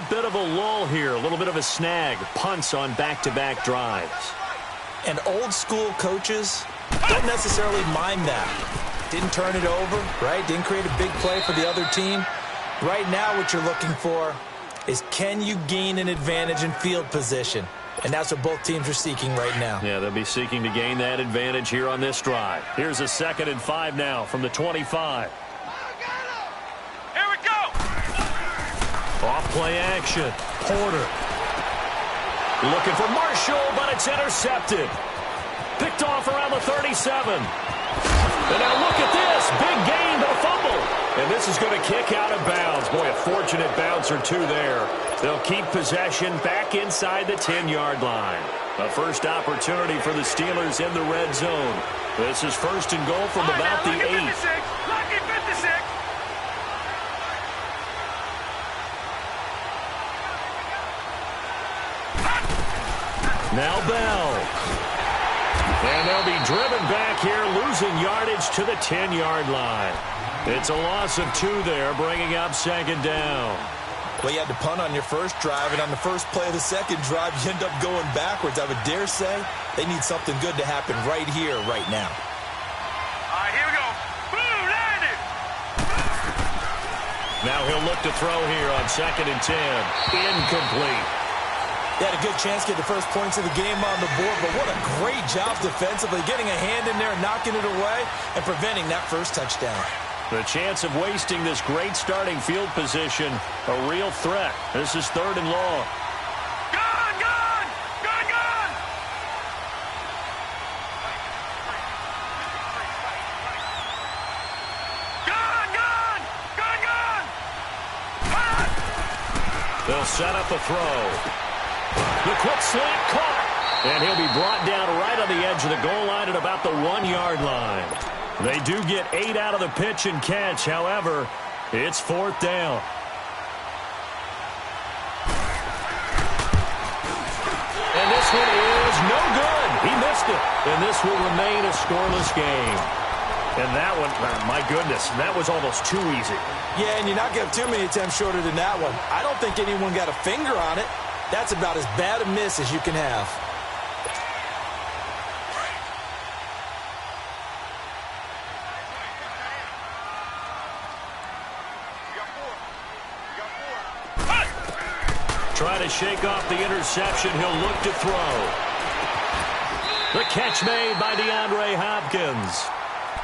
bit of a lull here, a little bit of a snag. Punts on back-to-back drives. And old-school coaches don't necessarily mind that. Didn't turn it over, right? Didn't create a big play for the other team. Right now what you're looking for is, can you gain an advantage in field position? And that's what both teams are seeking right now. Yeah, they'll be seeking to gain that advantage here on this drive. Here's a 2nd and 5 now from the 25. Here we go! Off play action. Porter. Looking for Marshall, but it's intercepted. Picked off around the 37. And now look at this. Big gain to the fumble. And this is going to kick out of bounds. Boy, a fortunate bounce or two there. They'll keep possession back inside the 10-yard line. A first opportunity for the Steelers in the red zone. This is 1st and goal from about the 8. Lucky 56. Now Bell. And they'll be driven back here, losing yardage to the 10-yard line. It's a loss of 2 there, bringing up 2nd down. Well, you had to punt on your first drive, and on the first play of the second drive, you end up going backwards. I would dare say they need something good to happen right here, right now. All right, here we go. Boom, landed. Now he'll look to throw here on 2nd and 10. Incomplete. They had a good chance to get the first points of the game on the board, but what a great job defensively, getting a hand in there, knocking it away, and preventing that first touchdown. The chance of wasting this great starting field position, a real threat. This is 3rd and long. Gone, gone, gone, gone. Gone, gone, gone, gone. They'll set up a throw. The quick slant caught. And he'll be brought down right on the edge of the goal line at about the 1-yard line. They do get 8 out of the pitch and catch. However, it's 4th down. And this one is no good. He missed it. And this will remain a scoreless game. And that one, my goodness, that was almost too easy. Yeah, and you're not going to have too many attempts shorter than that one. I don't think anyone got a finger on it. That's about as bad a miss as you can have. Try to shake off the interception. He'll look to throw. The catch made by DeAndre Hopkins.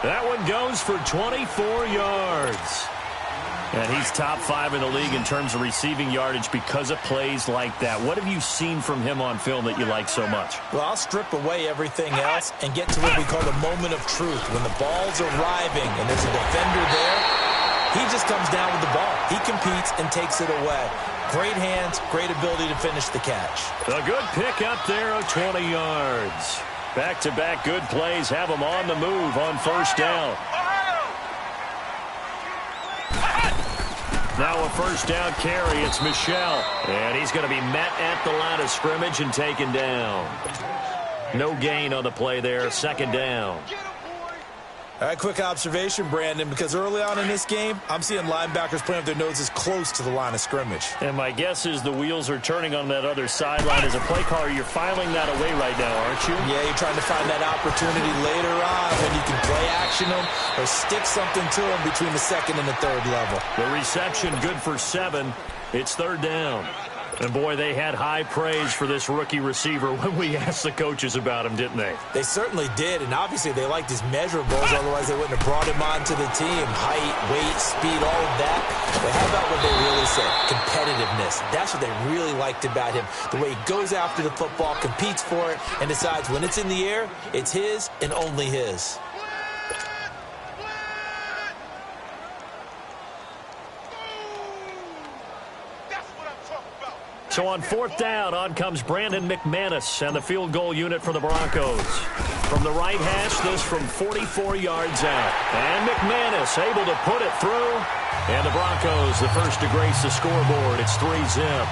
That one goes for 24 yards. And he's top 5 in the league in terms of receiving yardage because of plays like that. What have you seen from him on film that you like so much? Well, I'll strip away everything else and get to what we call the moment of truth. When the ball's arriving and there's a defender there, he just comes down with the ball. He competes and takes it away. Great hands, great ability to finish the catch. A good pick up there of 20 yards. Back-to-back good plays have him on the move on 1st down. Now a 1st down carry. It's Michel. And he's going to be met at the line of scrimmage and taken down. No gain on the play there. 2nd down. All right, quick observation, Brandon, because early on in this game, I'm seeing linebackers playing with their noses close to the line of scrimmage. And my guess is the wheels are turning on that other sideline. As a play caller, you're filing that away right now, aren't you? Yeah, you're trying to find that opportunity later on when you can play action them or stick something to them between the 2nd and the 3rd level. The reception good for 7. It's 3rd down. And, boy, they had high praise for this rookie receiver when we asked the coaches about him, didn't they? They certainly did, and obviously they liked his measurables, otherwise they wouldn't have brought him onto the team. Height, weight, speed, all of that. But how about what they really said? Competitiveness. That's what they really liked about him. The way he goes after the football, competes for it, and decides when it's in the air, it's his and only his. So on 4th down, on comes Brandon McManus and the field goal unit for the Broncos. From the right hash, this from 44 yards out. And McManus able to put it through. And the Broncos, the first to grace the scoreboard. It's 3-zip.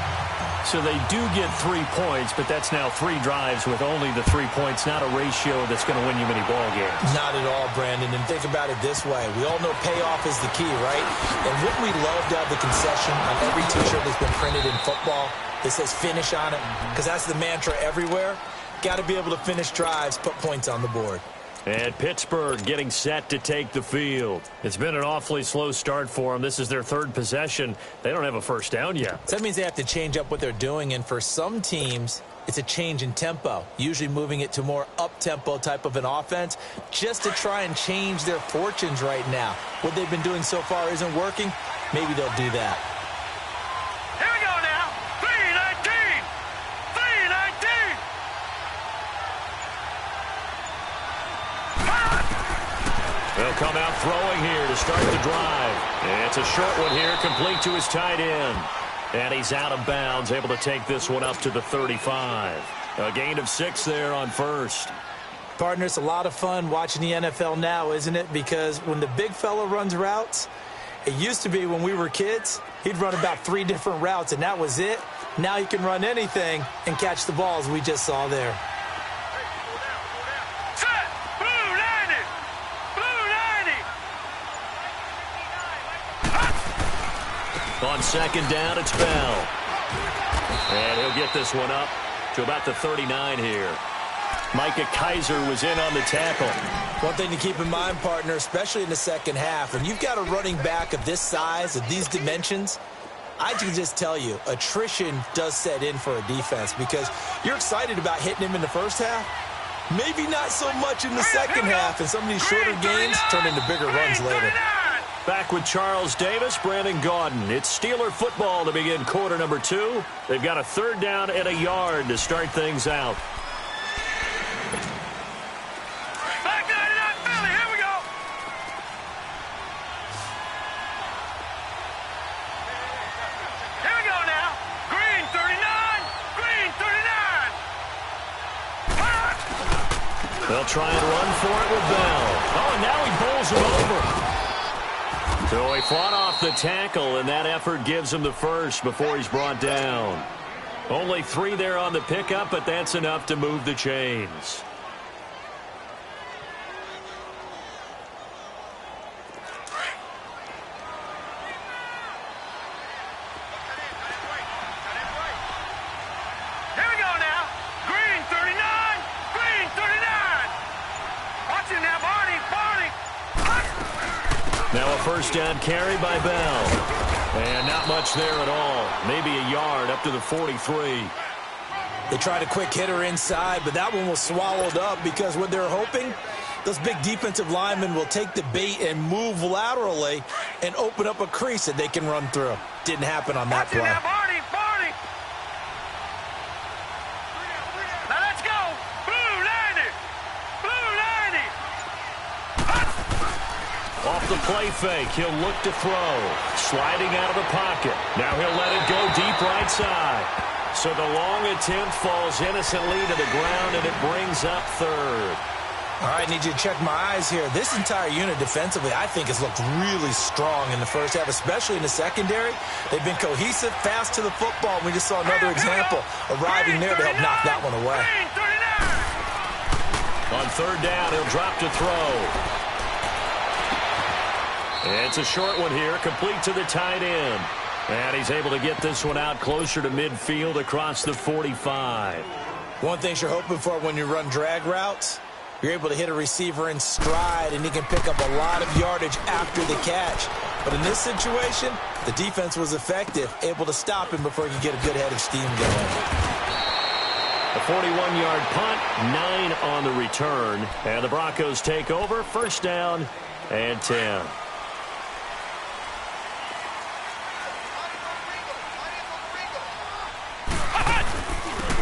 So they do get 3 points, but that's now 3 drives with only the 3 points, not a ratio that's going to win you many ball games. Not at all, Brandon. And think about it this way. We all know payoff is the key, right? And wouldn't we love to have the concession on every T-shirt that's been printed in football that says finish on it? Because that's the mantra everywhere. Got to be able to finish drives, put points on the board. And Pittsburgh getting set to take the field. It's been an awfully slow start for them. This is their 3rd possession. They don't have a first down yet. So that means they have to change up what they're doing, and for some teams, it's a change in tempo, usually moving it to more up-tempo type of an offense just to try and change their fortunes right now. What they've been doing so far isn't working. Maybe they'll do that. Here we go now. 3-19. 3-19. They'll come out throwing here to start the drive. And it's a short one here, complete to his tight end. And he's out of bounds, able to take this one up to the 35. A gain of 6 there on first. Partner, it's a lot of fun watching the NFL now, isn't it? Because when the big fella runs routes, it used to be when we were kids, he'd run about 3 different routes, and that was it. Now he can run anything and catch the balls we just saw there. On second down, it's Bell. And he'll get this one up to about the 39 here. Micah Kiser was in on the tackle. One thing to keep in mind, partner, especially in the second half, when you've got a running back of this size, of these dimensions, I can just tell you, attrition does set in for a defense because you're excited about hitting him in the first half. Maybe not so much in the second half, and some of these shorter games turn into bigger runs later. Back with Charles Davis, Brandon Gaudin. It's Steeler football to begin quarter number 2. They've got a 3rd down and a yard to start things out. Back 99 Philly, here we go. Here we go now. Green 39. Green 39. They'll try and run for it with Bell. Oh, and now he bowls him over. So he fought off the tackle, and that effort gives him the first before he's brought down. Only 3 there on the pickup, but that's enough to move the chains. Here we go now. Green 39. Green 39. Watch it now, Barney. Barney. Now a first down carry by Bell. And not much there at all. Maybe a yard up to the 43. They tried a quick hitter inside, but that one was swallowed up because what they're hoping, those big defensive linemen will take the bait and move laterally and open up a crease that they can run through. Didn't happen on that play. Now, Barney. Barney. Now let's go. Blue 90. Blue 90. Off the play fake, he'll look to throw. Sliding out of the pocket. Now he'll let it go deep right side. So the long attempt falls innocently to the ground, and it brings up 3rd. All right, I need you to check my eyes here. This entire unit defensively, I think, has looked really strong in the first half, especially in the secondary. They've been cohesive, fast to the football. We just saw another example arriving there to help knock that one away. On 3rd down, he'll drop to throw. It's a short one here, complete to the tight end. And he's able to get this one out closer to midfield across the 45. One thing you're hoping for when you run drag routes, you're able to hit a receiver in stride, and he can pick up a lot of yardage after the catch. But in this situation, the defense was effective, able to stop him before he could get a good head of steam going. A 41-yard punt, 9 on the return. And the Broncos take over, first down and 10.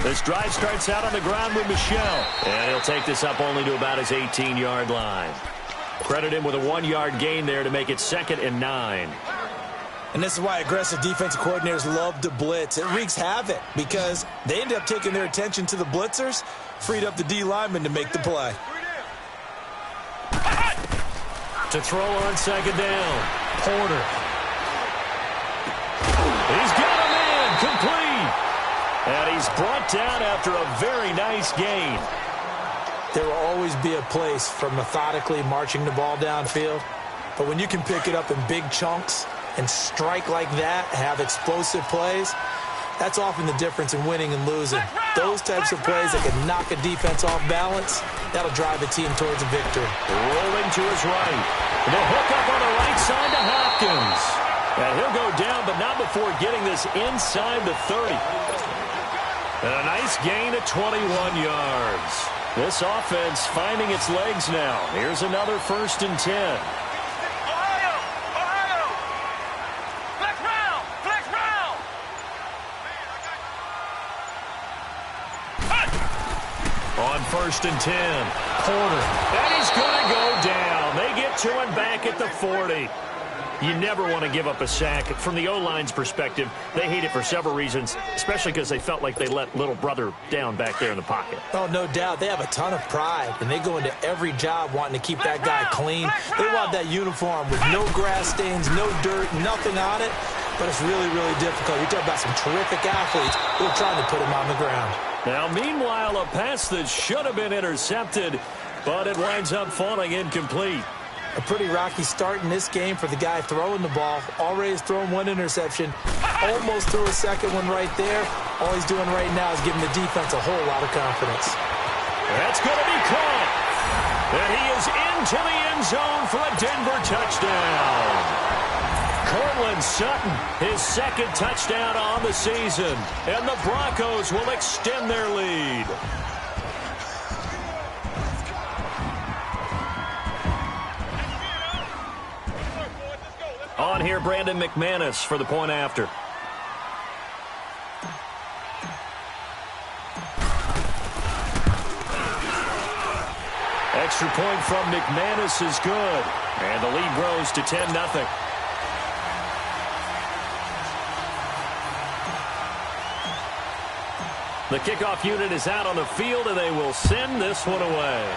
This drive starts out on the ground with Michel. And he'll take this up only to about his 18-yard line. Credit him with a 1-yard gain there to make it 2nd and 9. And this is why aggressive defensive coordinators love to blitz. It wreaks havoc because they end up taking their attention to the blitzers, freed up the D lineman to make the play. To throw on 2nd down, Porter. He's got a man, complete. And he's brought down after a very nice gain. There will always be a place for methodically marching the ball downfield. But when you can pick it up in big chunks and strike like that, have explosive plays, that's often the difference in winning and losing. Those types of plays that can knock a defense off balance, that'll drive a team towards a victory. Rolling to his right. The hook up on the right side to Hopkins. And he'll go down, but not before getting this inside the 30. And a nice gain at 21 yards. This offense finding its legs now. Here's another 1st and 10. Ohio! Ohio! Flex round! Flex round! On 1st and 10. Porter. And he's going to go down. They get to him back at the 40. You never want to give up a sack. From the O-line's perspective, they hate it for several reasons, especially because they felt like they let little brother down back there in the pocket. Oh, no doubt. They have a ton of pride, and they go into every job wanting to keep that guy clean. They want that uniform with no grass stains, no dirt, nothing on it, but it's really, really difficult. You're talking about some terrific athletes who are trying to put him on the ground. Now, meanwhile, a pass that should have been intercepted, but it winds up falling incomplete. A pretty rocky start in this game for the guy throwing the ball. Already has thrown one interception. Almost threw a second one right there. All he's doing right now is giving the defense a whole lot of confidence. That's going to be caught. And he is into the end zone for a Denver touchdown. Cortland Sutton, his 2nd touchdown on the season. And the Broncos will extend their lead. On here, Brandon McManus for the point after. Extra point from McManus is good. And the lead grows to 10-0. The kickoff unit is out on the field, and they will send this one away.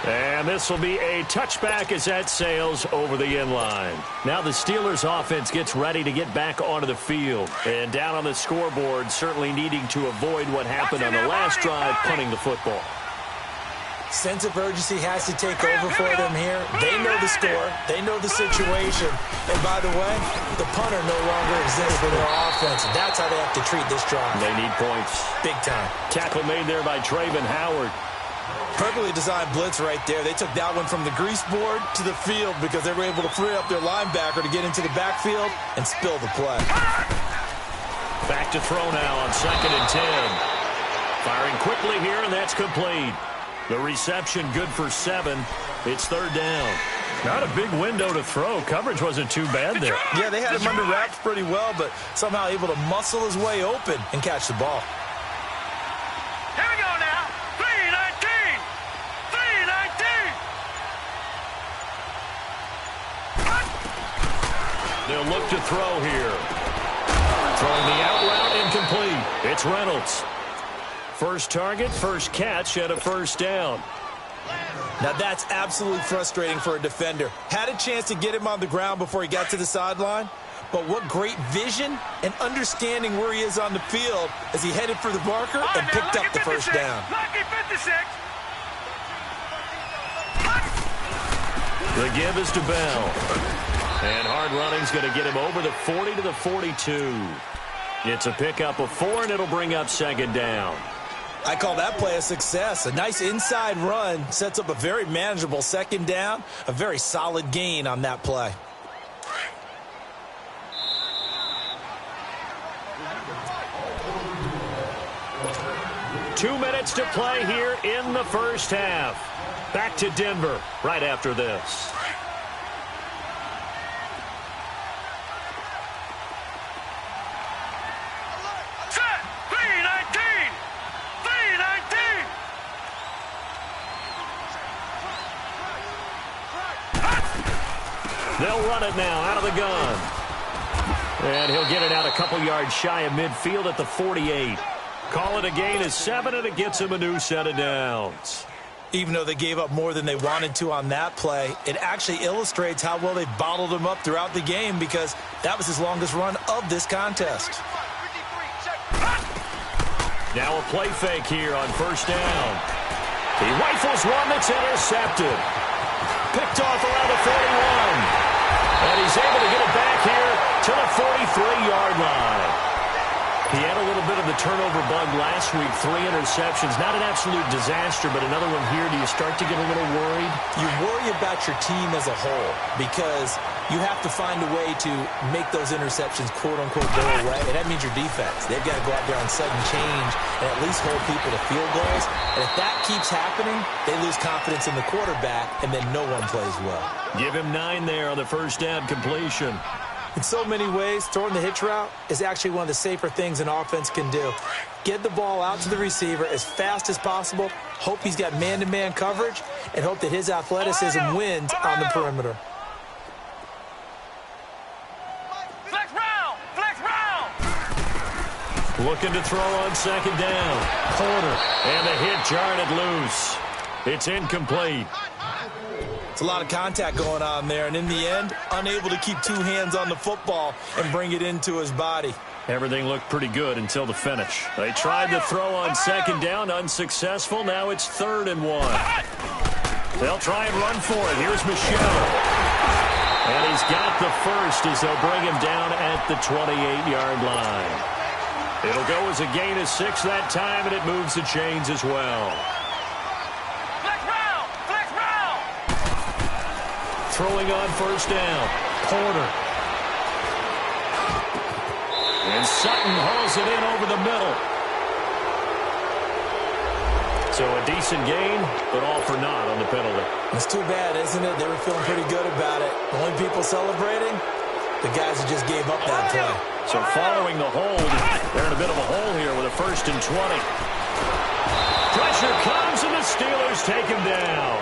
And this will be a touchback as that sails over the end line. Now the Steelers offense gets ready to get back onto the field. And down on the scoreboard, certainly needing to avoid what happened on the last drive, punting the football. Sense of urgency has to take over for them here. They know the score. They know the situation. And by the way, the punter no longer exists for their offense. That's how they have to treat this drive. They need points. Big time. Tackle made there by Traven Howard. Perfectly designed blitz right there. They took that one from the grease board to the field because they were able to free up their linebacker to get into the backfield and spill the play. Back to throw now on 2nd and 10. Firing quickly here, and that's complete. The reception good for 7. It's 3rd down. Not a big window to throw. Coverage wasn't too bad there. Yeah, they had him under wraps pretty well, but somehow able to muscle his way open and catch the ball. Here we go now. 3-19. 3-19. They'll look to throw here. Throwing the out route incomplete. It's Reynolds. First target, first catch, and a 1st down. Now that's absolutely frustrating for a defender. Had a chance to get him on the ground before he got to the sideline, but what great vision and understanding where he is on the field as he headed for the marker and picked up the 1st down. Lucky 56. The give is to Bell. And hard running's going to get him over the 40 to the 42. It's a pickup of 4, and it'll bring up 2nd down. I call that play a success. A nice inside run sets up a very manageable 2nd down. A very solid gain on that play. Two minutes to play here in the first half. Back to Denver right after this. They'll run it now out of the gun. And he'll get it out a couple yards shy of midfield at the 48. Call it a gain of 7, and it gets him a new set of downs. Even though they gave up more than they wanted to on that play, it actually illustrates how well they bottled him up throughout the game because that was his longest run of this contest. Now a play fake here on first down. He rifles one that's intercepted. Picked off around the 41. And he's able to get it back here to the 43-yard line. He had a little bit of the turnover bug last week, 3 interceptions. Not an absolute disaster, but another one here. Do you start to get a little worried? You worry about your team as a whole because you have to find a way to make those interceptions, quote-unquote, go away. And that means your defense. They've got to go out there on sudden change and at least hold people to field goals. And if that keeps happening, they lose confidence in the quarterback, and then no one plays well. Give him 9 there on the first down completion. In so many ways, throwing the hitch route is actually one of the safer things an offense can do. Get the ball out to the receiver as fast as possible, hope he's got man-to-man coverage, and hope that his athleticism wins on the perimeter. Flex round! Flex round! Looking to throw on second down. Corner. And the hit jarred it loose. It's incomplete. It's a lot of contact going on there, and in the end, unable to keep 2 hands on the football and bring it into his body. Everything looked pretty good until the finish. They tried to throw on second down, unsuccessful. Now it's 3rd and 1. They'll try and run for it. Here's Michelle. And he's got the first as they'll bring him down at the 28-yard line. It'll go as a gain of 6 that time, and it moves the chains as well. Throwing on first down. Porter. And Sutton hauls it in over the middle. So a decent gain, but all for naught on the penalty. It's too bad, isn't it? They were feeling pretty good about it. The only people celebrating, the guys who just gave up that play. So following the hold, they're in a bit of a hole here with a 1st and 20. Pressure comes, and the Steelers take him down.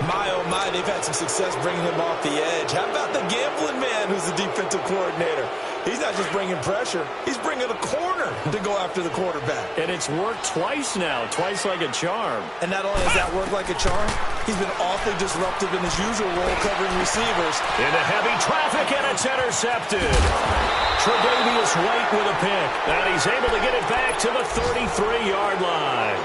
My, oh my, they've had some success bringing him off the edge. How about the gambling man who's the defensive coordinator? He's not just bringing pressure. He's bringing a corner to go after the quarterback. And it's worked twice now, twice like a charm. And not only has that worked like a charm, he's been awfully disruptive in his usual role covering receivers. Into heavy traffic, and it's intercepted. Tre'Davious White with a pick. And he's able to get it back to the 33-yard line.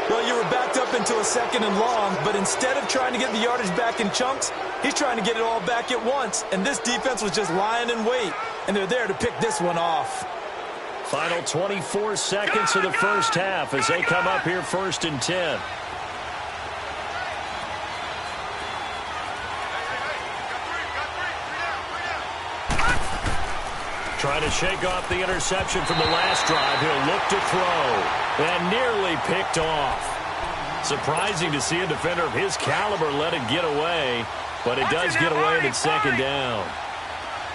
Well, you were backed up into a 2nd and long, but instead of trying to get the yardage back in chunks, he's trying to get it all back at once. And this defense was just lying in wait, and they're there to pick this one off. Final 24 seconds of the first half as they come up here 1st and 10. Trying to shake off the interception from the last drive. He'll look to throw. And nearly picked off. Surprising to see a defender of his caliber let it get away. But it does get away and it's 2nd down.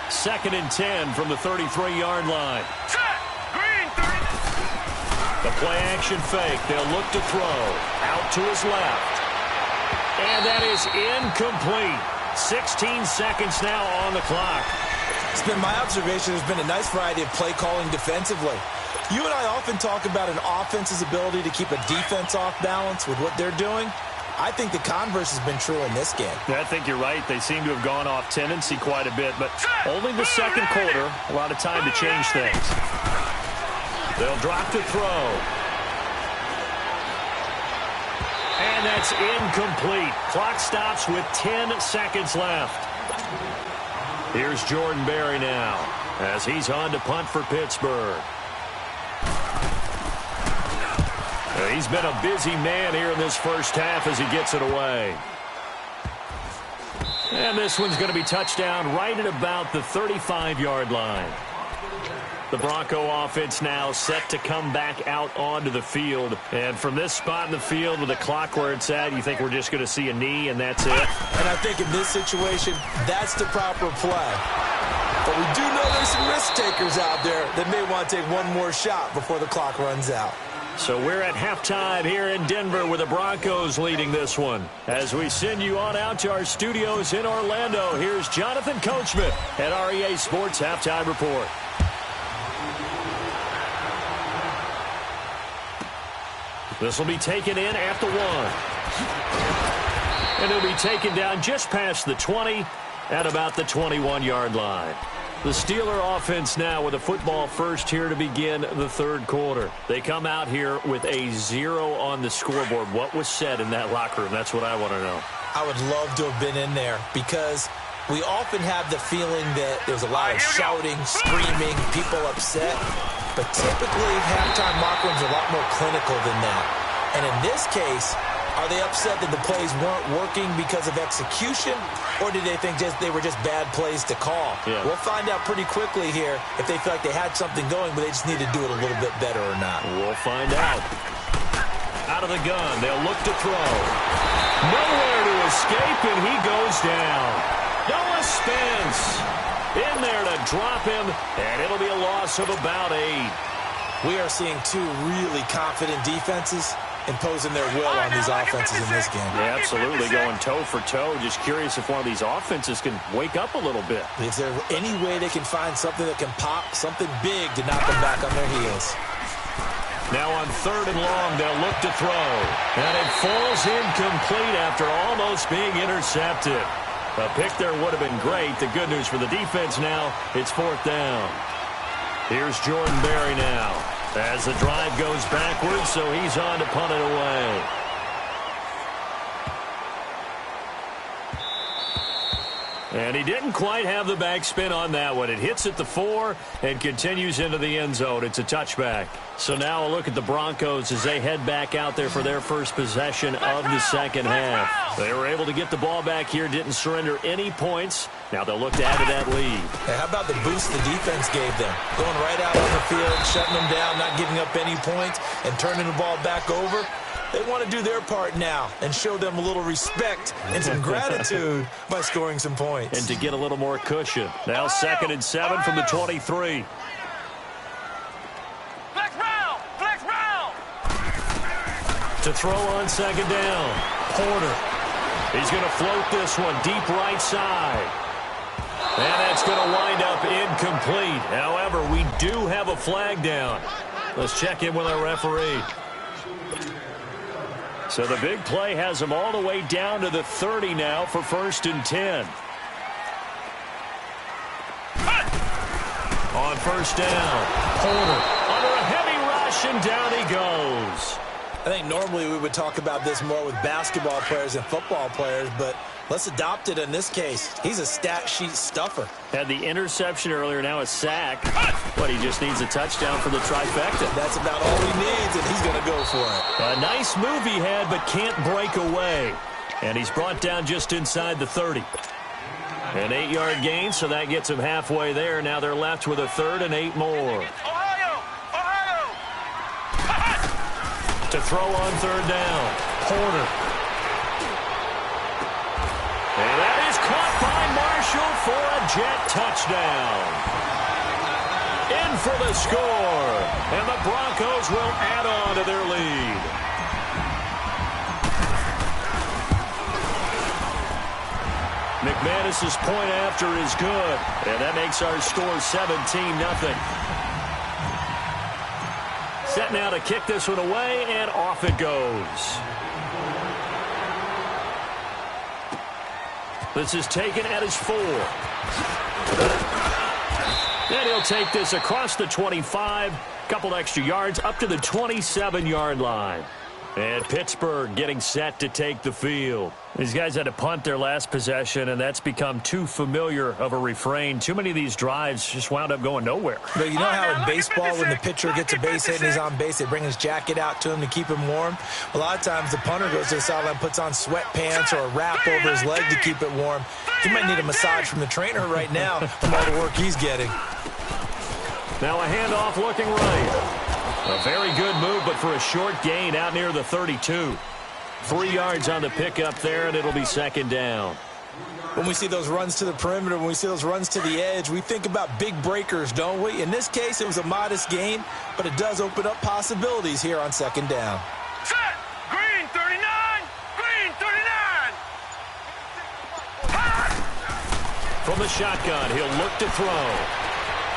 2nd and 10 from the 33-yard line. The play action fake. They'll look to throw. Out to his left. And that is incomplete. 16 seconds now on the clock. It's been my observation there's been a nice variety of play calling defensively. You and I often talk about an offense's ability to keep a defense off balance with what they're doing. I think the converse has been true in this game. I think you're right. They seem to have gone off tendency quite a bit, but only the 2nd quarter, a lot of time to change things. They'll drop to throw. And that's incomplete. Clock stops with 10 seconds left. Here's Jordan Berry now as he's on to punt for Pittsburgh. He's been a busy man here in this first half as he gets it away. And this one's going to be touchdown right at about the 35-yard line. The Bronco offense now set to come back out onto the field. And from this spot in the field with the clock where it's at, you think we're just going to see a knee and that's it? And I think in this situation, that's the proper play. But we do know there's some risk takers out there that may want to take one more shot before the clock runs out. So we're at halftime here in Denver with the Broncos leading this one. As we send you on out to our studios in Orlando, here's Jonathan Coachman at REA Sports Halftime Report. This will be taken in at the 1. And it'll be taken down just past the 20 at about the 21-yard line. The Steeler offense now with a football first here to begin the third quarter. They come out here with a 0 on the scoreboard. What was said in that locker room? That's what I want to know. I would love to have been in there because we often have the feeling that there's a lot of shouting, screaming, people upset. But typically, halftime locker rooms are a lot more clinical than that. And in this case, are they upset that the plays weren't working because of execution, or did they think they were just bad plays to call? Yeah. We'll find out pretty quickly here if they feel like they had something going, but they just need to do it a little bit better or not. We'll find out. Out of the gun, they'll look to throw. Nowhere to escape, and he goes down. Noah Spence in there to drop him, and it'll be a loss of about 8. We are seeing two really confident defenses imposing their will on these offenses in this game. Yeah, absolutely, going toe for toe. Just curious if one of these offenses can wake up a little bit. Is there any way they can find something that can pop, something big to knock them back on their heels? Now on 3rd and long, they'll look to throw. And it falls incomplete after almost being intercepted. A pick there would have been great. The good news for the defense now, it's 4th down. Here's Jordan Berry now as the drive goes backwards, so he's on to punt it away. And he didn't quite have the backspin on that one. It hits at the 4 and continues into the end zone. It's a touchback. So now a look at the Broncos as they head back out there for their first possession of the second half. They were able to get the ball back here, didn't surrender any points. Now they'll look to add to that lead. Hey, how about the boost the defense gave them? Going right out on the field, shutting them down, not giving up any points, and turning the ball back over. They want to do their part now and show them a little respect and some gratitude by scoring some points. And to get a little more cushion. Now 2nd and 7 from the 23. Flex round! Flex round! To throw on 2nd down. Porter. He's going to float this one deep right side. And that's going to wind up incomplete. However, we do have a flag down. Let's check in with our referee. So the big play has them all the way down to the 30 now for 1st and 10. On 1st down, Porter under a heavy rush, and down he goes. I think normally we would talk about this more with basketball players and football players, but let's adopt it in this case. He's a stat sheet stuffer. Had the interception earlier, now a sack. But he just needs a touchdown for the trifecta. That's about all he needs, and he's going to go for it. A nice move he had, but can't break away. And he's brought down just inside the 30. An 8-yard gain, so that gets him halfway there. Now they're left with a 3rd and 8 more. Ohio! Ohio! To throw on 3rd down, Porter. And that is caught by Marshall for a Jet touchdown. In for the score, and the Broncos will add on to their lead. McManus's point after is good, and that makes our score 17-0. Set now to kick this one away, and off it goes. This is taken at his 4. And he'll take this across the 25, couple extra yards, up to the 27-yard line. And Pittsburgh getting set to take the field. These guys had to punt their last possession, and that's become too familiar of a refrain. Too many of these drives just wound up going nowhere. But you know how in baseball, when the pitcher gets a base hit and he's on base, they bring his jacket out to him to keep him warm? A lot of times the punter goes to the sideline, puts on sweatpants or a wrap over his leg to keep it warm. He might need a massage from the trainer right now from all the work he's getting. Now a handoff looking right. A very good move, but for a short gain out near the 32. 3 yards on the pickup there, and it'll be 2nd down. When we see those runs to the perimeter, when we see those runs to the edge, we think about big breakers, don't we? In this case, it was a modest gain, but it does open up possibilities here on 2nd down. Set! Green 39! Green 39! From the shotgun, he'll look to throw.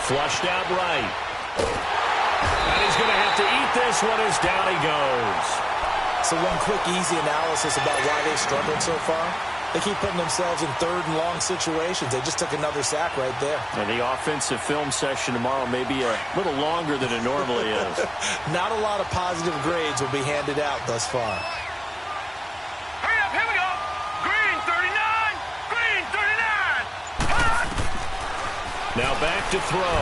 Flushed out right. And he's going to have to eat this one as down he goes. So one quick, easy analysis about why they struggled so far. They keep putting themselves in third and long situations. They just took another sack right there. And the offensive film session tomorrow may be a little longer than it normally is. Not a lot of positive grades will be handed out thus far. Hurry up, here we go. Green 39, green 39. Hot. Now back to throw.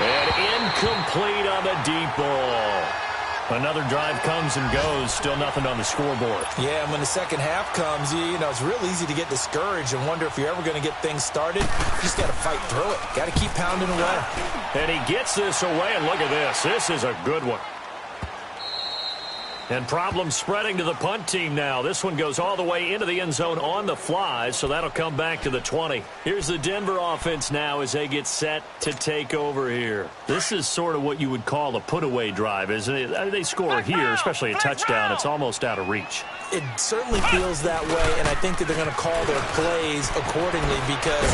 And incomplete on the deep ball. Another drive comes and goes, still nothing on the scoreboard. Yeah, and when the second half comes, you know, it's real easy to get discouraged and wonder if you're ever going to get things started. You just got to fight through it. Got to keep pounding away. And he gets this away, and look at this. This is a good one. And problems spreading to the punt team now. This one goes all the way into the end zone on the fly, so that'll come back to the 20. Here's the Denver offense now as they get set to take over here. This is sort of what you would call a put-away drive, isn't it? They score here, especially a touchdown. It's almost out of reach. It certainly feels that way, and I think that they're going to call their plays accordingly because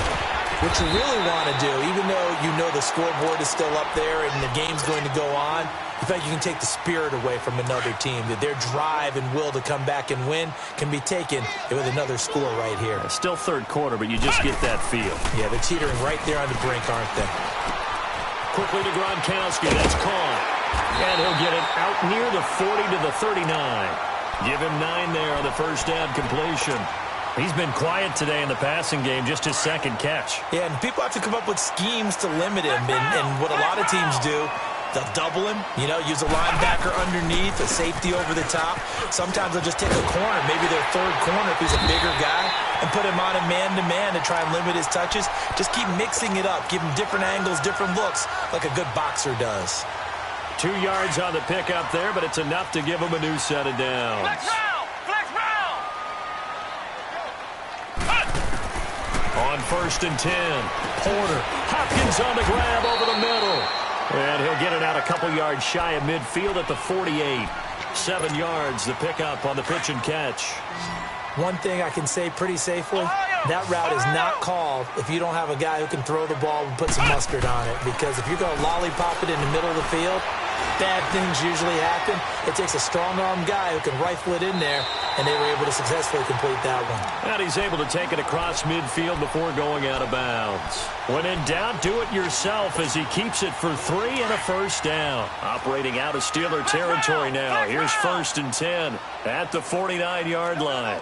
what you really want to do, even though you know the scoreboard is still up there and the game's going to go on, in fact, you can take the spirit away from another team, that their drive and will to come back and win can be taken with another score right here. Still third quarter, but you just get that feel. Yeah, they're teetering right there on the brink, aren't they? Quickly to Gronkowski. That's caught. And he'll get it out near the 40 to the 39. Give him 9 there on the first down completion. He's been quiet today in the passing game, just his second catch. Yeah, and people have to come up with schemes to limit him, and what a lot of teams do, they'll double him, you know, use a linebacker underneath, a safety over the top. Sometimes they'll just take a corner, maybe their third corner if he's a bigger guy, and put him on a man-to-man to try and limit his touches. Just keep mixing it up, give him different angles, different looks, like a good boxer does. 2 yards on the pickup there, but it's enough to give him a new set of downs. Flex round, flex round. On 1st and 10, Porter. Hopkins on the grab over the middle. And he'll get it out a couple yards shy of midfield at the 48. 7 yards, the pickup on the pitch and catch. One thing I can say pretty safely, that route is not called if you don't have a guy who can throw the ball and put some mustard on it. Because if you're going to lollipop it in the middle of the field, bad things usually happen. It takes a strong-arm guy who can rifle it in there, and they were able to successfully complete that one. And he's able to take it across midfield before going out of bounds. When in doubt, do it yourself as he keeps it for 3 and a first down. Operating out of Steeler territory now. Here's 1st and 10 at the 49-yard line.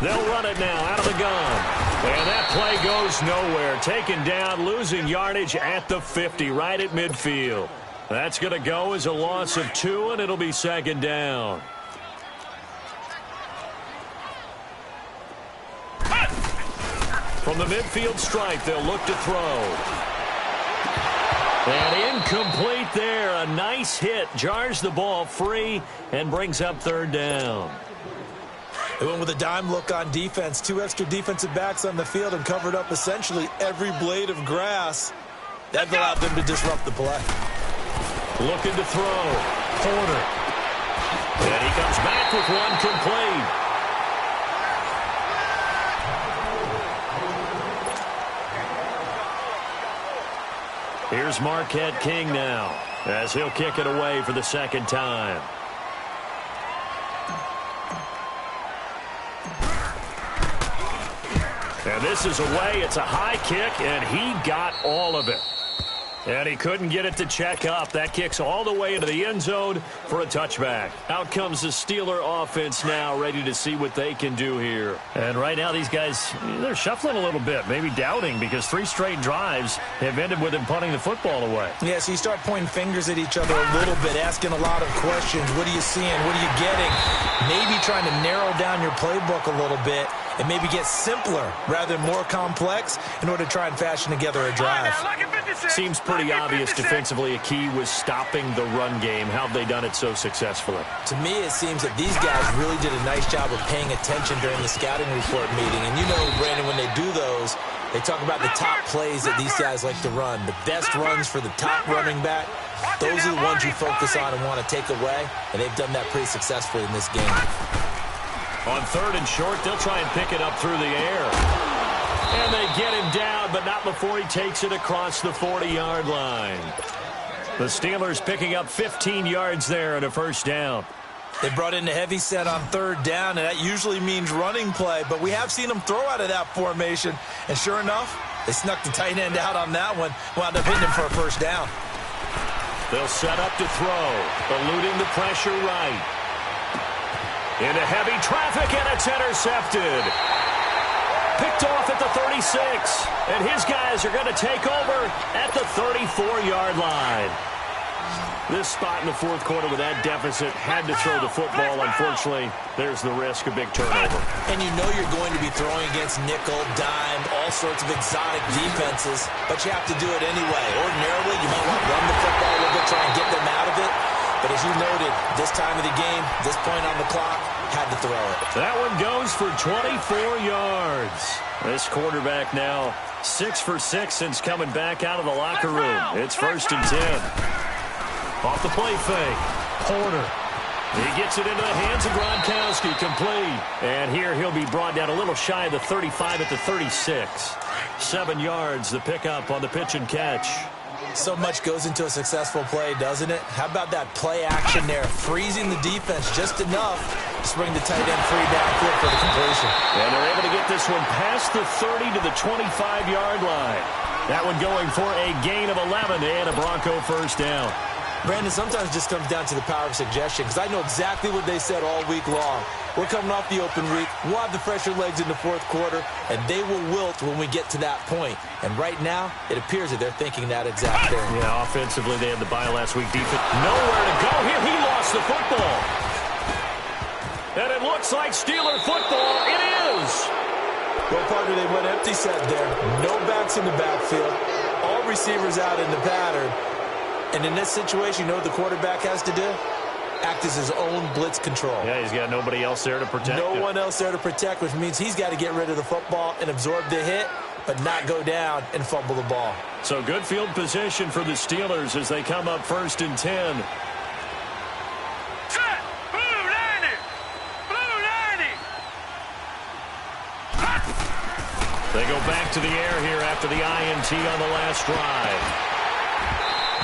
They'll run it now out of the gun. And that play goes nowhere. Taken down, losing yardage at the 50, right at midfield. That's going to go as a loss of 2, and it'll be 2nd down. From the midfield stripe, they'll look to throw. And incomplete there. A nice hit. Jars the ball free and brings up 3rd down. They went with a dime look on defense. 2 extra defensive backs on the field and covered up essentially every blade of grass. That allowed them to disrupt the play. Looking to throw. Porter. And he comes back with one complete. Here's Marquette King now as he'll kick it away for the 2nd time. And this is away. It's a high kick, and he got all of it. And he couldn't get it to check up. That kicks all the way into the end zone for a touchback. Out comes the Steeler offense now, ready to see what they can do here. And right now, these guys, they're shuffling a little bit, maybe doubting, because 3 straight drives have ended with them punting the football away. Yeah, so you start pointing fingers at each other a little bit, asking a lot of questions. What are you seeing? What are you getting? Maybe trying to narrow down your playbook a little bit and maybe get simpler rather than more complex in order to try and fashion together a drive. Seems pretty obvious defensively a key was stopping the run game. How have they done it so successfully? To me, it seems that these guys really did a nice job of paying attention during the scouting report meeting. And you know, Brandon, when they do those, they talk about the top plays that these guys like to run. The best runs for the top running back, those are the ones you focus on and want to take away. And they've done that pretty successfully in this game. On 3rd and short, they'll try and pick it up through the air. And they get him down, but not before he takes it across the 40-yard line. The Steelers picking up 15 yards there and a first down. They brought in a heavy set on third down, and that usually means running play, but we have seen them throw out of that formation, and sure enough, they snuck the tight end out on that one, wound up hitting him for a first down. They'll set up to throw, eluding the pressure right. Into heavy traffic, and it's intercepted. Picked off at the 36, and his guys are going to take over at the 34-yard line. This spot in the fourth quarter with that deficit had to throw the football. Unfortunately, there's the risk of big turnover. And you know you're going to be throwing against nickel, dime, all sorts of exotic defenses, but you have to do it anyway. Ordinarily, you might want to run the football a little bit, try and get them out of it. But as you noted, this time of the game, this point on the clock, had to throw it. That one goes for 24 yards. This quarterback now 6 for 6 since coming back out of the locker room. It's 1st and 10. Off the play fake. Porter. He gets it into the hands of Gronkowski. Complete. And here he'll be brought down a little shy of the 35 at the 36. 7 yards, the pickup on the pitch and catch. So much goes into a successful play, doesn't it? How about that play action there? Freezing the defense just enough to bring the tight end free downfield for the completion. And they're able to get this one past the 30 to the 25-yard line. That one going for a gain of 11 and a Bronco first down. Brandon, sometimes it just comes down to the power of suggestion, because I know exactly what they said all week long. We're coming off the open week. We'll have the fresher legs in the fourth quarter, and they will wilt when we get to that point. And right now, it appears that they're thinking that exact thing. Yeah, offensively, they had the bye last week. Defense, nowhere to go here. He lost the football. And it looks like Steeler football. It is. Well, partner, they went empty set there. No backs in the backfield. All receivers out in the pattern. And in this situation, you know what the quarterback has to do? Act as his own blitz control. Yeah, he's got nobody else there to protect him. No one else there to protect, which means he's got to get rid of the football and absorb the hit, but not go down and fumble the ball. So good field position for the Steelers as they come up 1st and 10. Set! Blue 90! Blue 90! They go back to the air here after the INT on the last drive.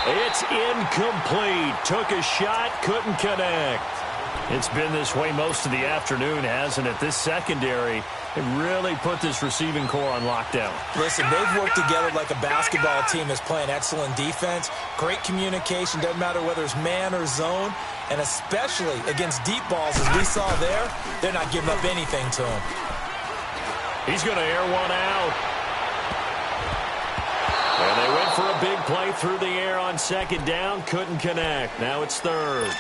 It's incomplete. Took a shot, couldn't connect. It's been this way most of the afternoon, hasn't it? This secondary, it really put this receiving core on lockdown. Listen, they've worked together like a basketball team that's playing excellent defense. Great communication, doesn't matter whether it's man or zone. And especially against deep balls, as we saw there, they're not giving up anything to him. He's going to air one out. And they went for a big play through the air on 2nd down. Couldn't connect. Now it's 3rd.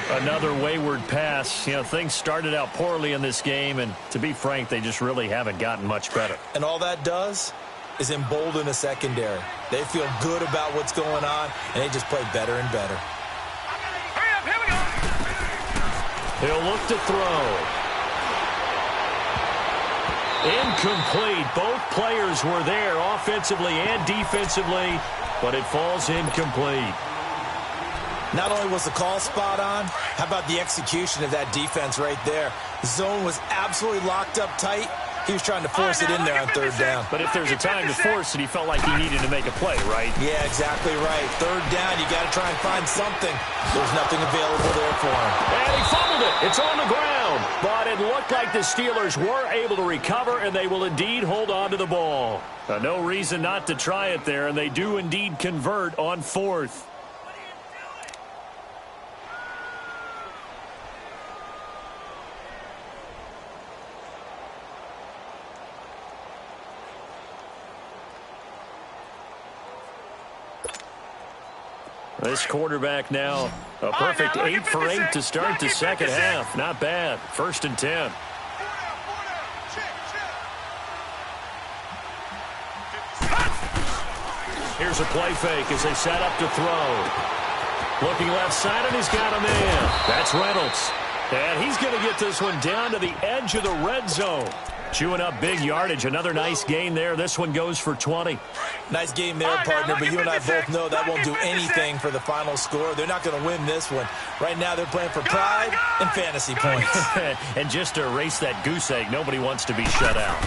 Another wayward pass. You know, things started out poorly in this game, and to be frank, they just really haven't gotten much better. And all that does is embolden the secondary. They feel good about what's going on, and they just play better and better. Hurry up, here we go! He'll look to throw. Incomplete. Both players were there offensively and defensively, but it falls incomplete. Not only was the call spot on, how about the execution of that defense right there? The zone was absolutely locked up tight. He was trying to force it in there on 3rd down. But if there's a time to force it, he felt like he needed to make a play, right? Yeah, exactly right. 3rd down, you got to try and find something. There's nothing available there for him. And he fumbled it. It's on the ground. But it looked like the Steelers were able to recover, and they will indeed hold on to the ball. No reason not to try it there, and they do indeed convert on 4th. This quarterback now a perfect 8 for 8 to start the second half. Not bad. 1st and 10. Here's a play fake as they set up to throw. Looking left side, and he's got a man. That's Reynolds. And he's going to get this one down to the edge of the red zone. Chewing up big yardage. Another nice gain there. This one goes for 20. Nice game there, partner, but you and I both know that won't do anything for the final score. They're not going to win this one. Right now, they're playing for pride and fantasy points. And just to erase that goose egg, nobody wants to be shut out.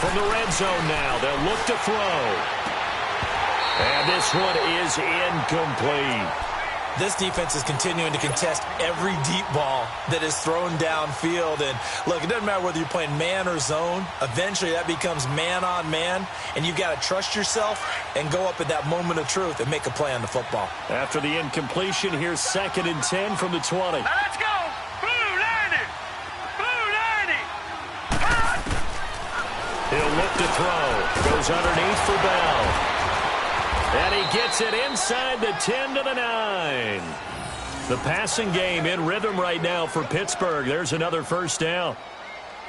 From the red zone now, they'll look to throw. And this one is incomplete. This defense is continuing to contest every deep ball that is thrown downfield. And, look, it doesn't matter whether you're playing man or zone. Eventually, that becomes man-on-man, and you've got to trust yourself and go up at that moment of truth and make a play on the football. After the incompletion, here's 2nd and 10 from the 20. Now let's go. Blue 90. Blue 90. Hot. He'll look to throw. Goes underneath for Bell. And he gets it inside the 10 to the 9. The passing game in rhythm right now for Pittsburgh. There's another first down.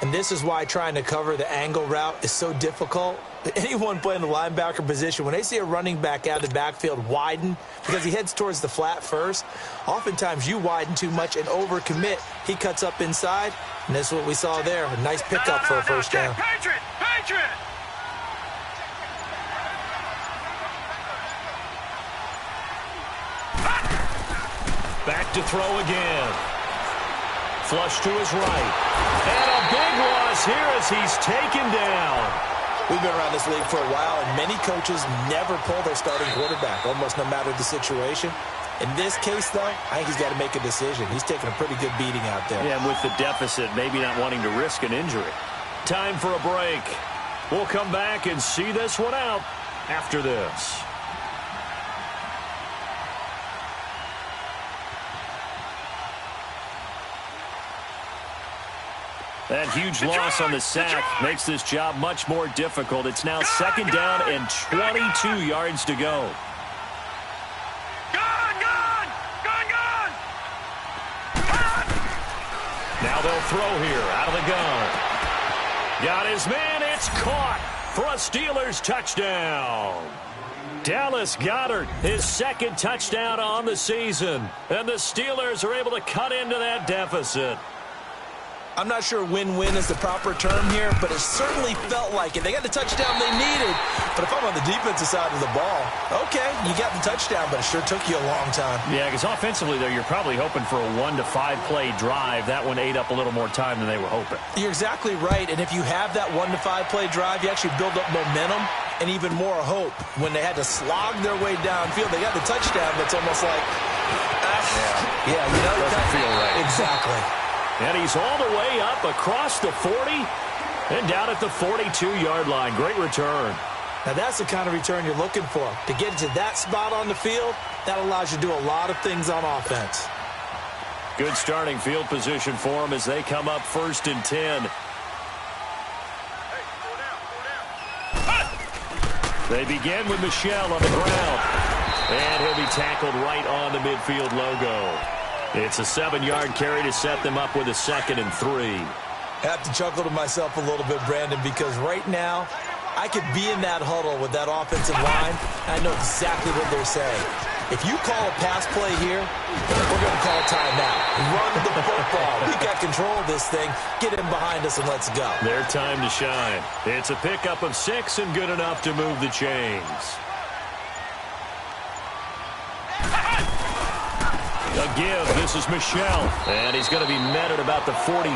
And this is why trying to cover the angle route is so difficult. Anyone playing the linebacker position, when they see a running back out of the backfield widen because he heads towards the flat first, oftentimes you widen too much and overcommit. He cuts up inside, and that's what we saw there. A nice pickup for a first down. Patriot. Patriot. Back to throw again. Flush to his right. And a big loss here as he's taken down. We've been around this league for a while, and many coaches never pull their starting quarterback, almost no matter the situation. In this case, though, I think he's got to make a decision. He's taking a pretty good beating out there. Yeah, and with the deficit, maybe not wanting to risk an injury. Time for a break. We'll come back and see this one out after this. That huge loss on the sack makes this job much more difficult. It's now 2nd down and 22 yards to go. Gone. Now they'll throw here out of the gun. Got his man. It's caught for a Steelers touchdown. Dallas Goedert, his 2nd touchdown on the season. And the Steelers are able to cut into that deficit. I'm not sure win-win is the proper term here, but it certainly felt like it. They got the touchdown they needed, but if I'm on the defensive side of the ball, okay, you got the touchdown, but it sure took you a long time. Yeah, because offensively, though, you're probably hoping for a 1 to 5 play drive. That one ate up a little more time than they were hoping. You're exactly right, and if you have that 1 to 5 play drive, you actually build up momentum and even more hope. When they had to slog their way downfield, they got the touchdown, but it's almost like, you know, doesn't feel right. Exactly. And he's all the way up across the 40 and down at the 42-yard line. Great return. Now, that's the kind of return you're looking for. To get into that spot on the field, that allows you to do a lot of things on offense. Good starting field position for them as they come up 1st and 10. They begin with Michel on the ground. And he'll be tackled right on the midfield logo. It's a 7-yard carry to set them up with a 2nd and 3. I have to chuckle to myself a little bit, Brandon, because right now I could be in that huddle with that offensive line. I know exactly what they're saying. If you call a pass play here, we're going to call a timeout. Run the football. We got control of this thing. Get in behind us and let's go. Their time to shine. It's a pickup of 6 and good enough to move the chains. A give. This is Michel. And he's going to be met at about the 43.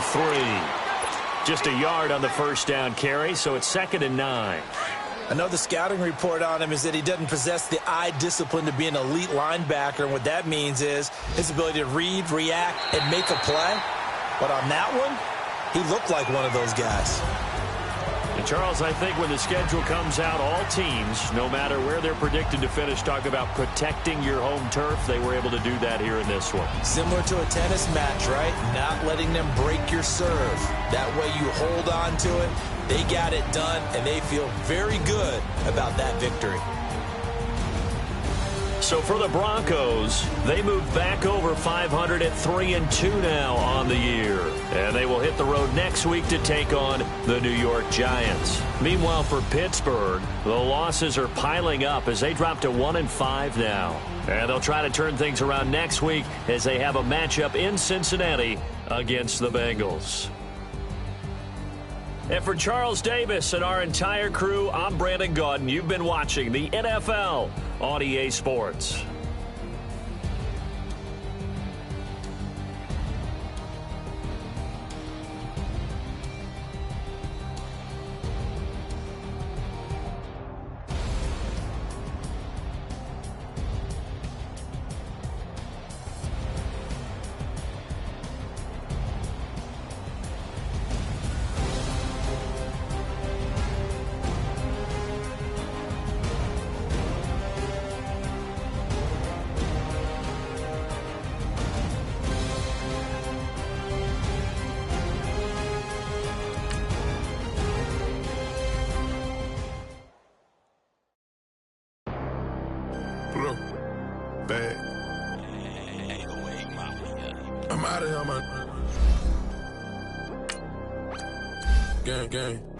Just a yard on the first down carry, so it's 2nd and 9. I know the scouting report on him is that he doesn't possess the eye discipline to be an elite linebacker, and what that means is his ability to read, react, and make a play. But on that one, he looked like one of those guys. And Charles, I think when the schedule comes out, all teams, no matter where they're predicted to finish, talk about protecting your home turf. They were able to do that here in this one. Similar to a tennis match, right? Not letting them break your serve. That way you hold on to it. They got it done, and they feel very good about that victory. So for the Broncos, they move back over 500 at 3-2 now on the year. And they will hit the road next week to take on the New York Giants. Meanwhile, for Pittsburgh, the losses are piling up as they drop to 1-5 now. And they'll try to turn things around next week as they have a matchup in Cincinnati against the Bengals. And for Charles Davis and our entire crew, I'm Brandon Gaudin. You've been watching the NFL on EA Sports. Blue. Bad. I'm out of here, man. Gang, gang.